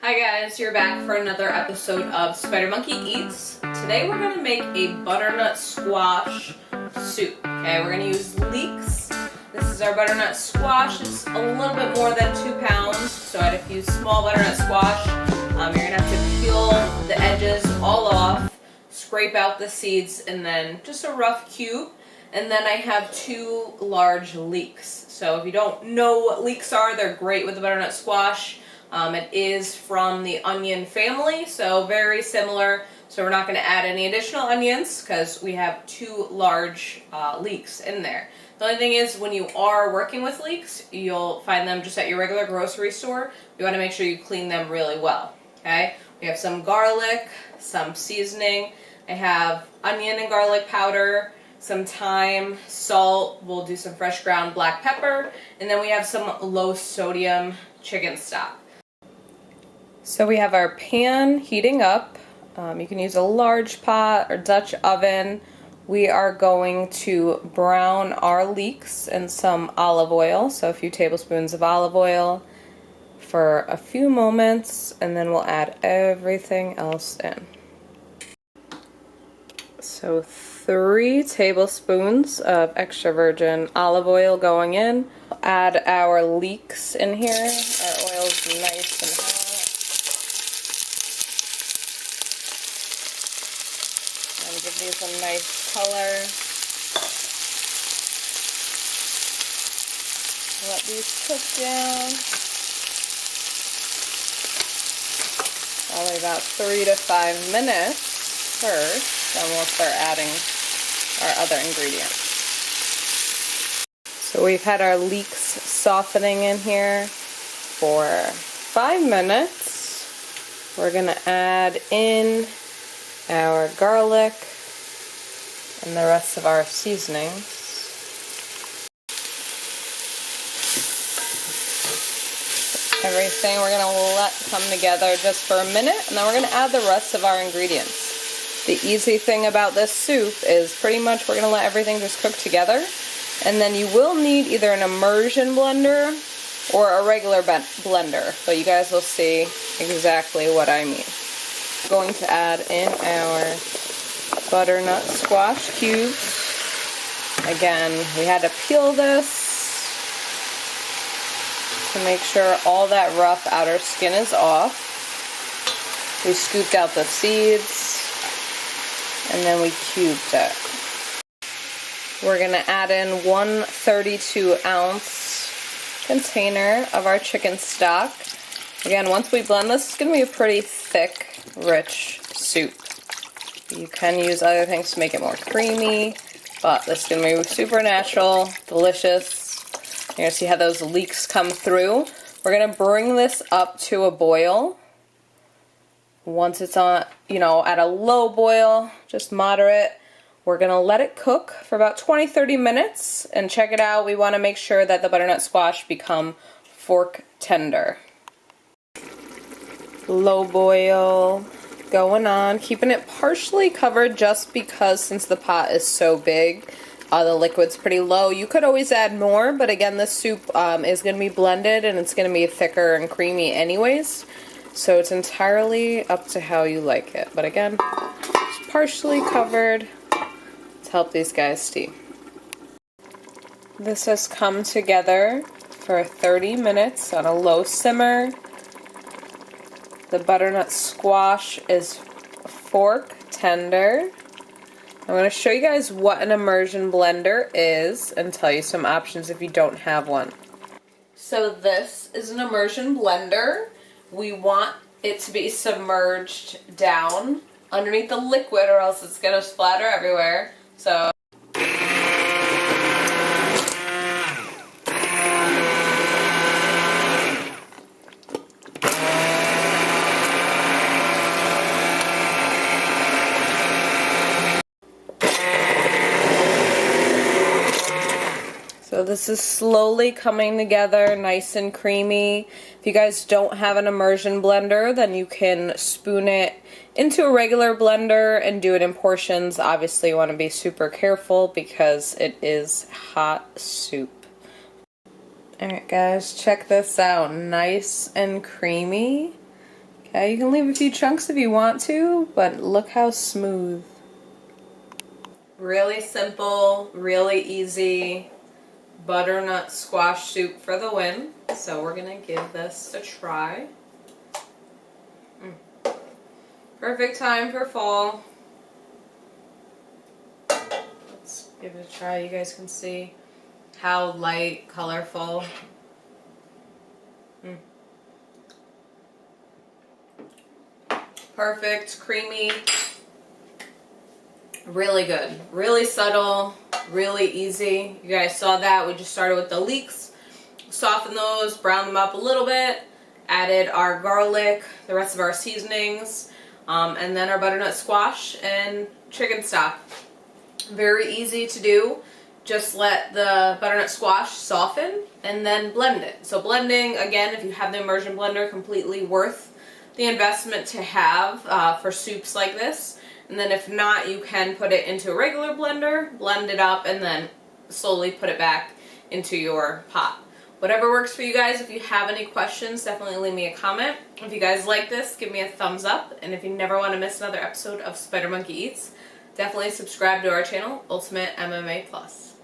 Hi guys, you're back for another episode of Spider Monkey Eats. Today we're going to make a butternut squash soup. Okay, we're going to use leeks. This is our butternut squash. It's a little bit more than 2 pounds, so I had a few small butternut squash. You're going to have to peel the edges all off, scrape out the seeds, and then just a rough cube. And then I have 2 large leeks. So if you don't know what leeks are, they're great with the butternut squash. It is from the onion family, so very similar. So we're not going to add any additional onions because we have 2 large leeks in there. The only thing is when you are working with leeks, you'll find them just at your regular grocery store. You want to make sure you clean them really well. Okay? We have some garlic, some seasoning. I have onion and garlic powder, some thyme, salt. We'll do some fresh ground black pepper, and then we have some low sodium chicken stock. So we have our pan heating up. You can use a large pot or Dutch oven. We are going to brown our leeks in some olive oil, so a few tablespoons of olive oil for a few moments, and then we'll add everything else in. So 3 tablespoons of extra virgin olive oil going in. We'll add our leeks in here. Our oil is nice and hot. And give these a nice color. Let these cook down. Probably about 3 to 5 minutes first. Then we'll start adding our other ingredients. So we've had our leeks softening in here for 5 minutes. We're going to add in our garlic and the rest of our seasonings. Everything we're going to let come together just for a minute, and then we're going to add the rest of our ingredients. The easy thing about this soup is pretty much we're going to let everything just cook together, and then you will need either an immersion blender or a regular blender, but you guys will see exactly what I mean. I'm going to add in our butternut squash cubes. Again, we had to peel this to make sure all that rough outer skin is off. We scooped out the seeds, and then we cubed it. We're going to add in 1 32-ounce container of our chicken stock. Again, once we blend this, it's going to be a pretty thick, rich soup. You can use other things to make it more creamy, but this is going to be super natural, delicious. You're going to see how those leeks come through. We're going to bring this up to a boil. Once it's on, at a low boil, just moderate, we're going to let it cook for about 20-30 minutes and check it out. We want to make sure that the butternut squash become fork tender. Low boil going on, keeping it partially covered just because since the pot is so big, the liquid's pretty low. You could always add more, but again, this soup is going to be blended and it's going to be thicker and creamy anyways. So it's entirely up to how you like it. But again, it's partially covered to help these guys steam. This has come together for 30 minutes on a low simmer. The butternut squash is fork tender. I'm going to show you guys what an immersion blender is and tell you some options if you don't have one. So this is an immersion blender. We want it to be submerged down underneath the liquid or else it's going to splatter everywhere. So this is slowly coming together, nice and creamy. If you guys don't have an immersion blender, then you can spoon it into a regular blender and do it in portions. Obviously, you want to be super careful because it is hot soup. Alright guys, check this out. Nice and creamy. Okay, you can leave a few chunks if you want to, but look how smooth. Really simple, really easy butternut squash soup for the win. So we're gonna give this a try. Perfect time for fall. Let's give it a try. You guys can see how light, colorful. Perfect, creamy, really good, really subtle, really easy. You guys saw that. We just started with the leeks, softened those, browned them up a little bit, added our garlic, the rest of our seasonings, and then our butternut squash and chicken stock. Very easy to do. Just let the butternut squash soften and then blend it. So blending, again, if you have the immersion blender, completely worth the investment to have for soups like this. And then if not, you can put it into a regular blender, blend it up, and then slowly put it back into your pot. Whatever works for you guys. If you have any questions, definitely leave me a comment. If you guys like this, give me a thumbs up. And if you never want to miss another episode of Spider Monkey Eats, definitely subscribe to our channel, Ultimate MMA Plus.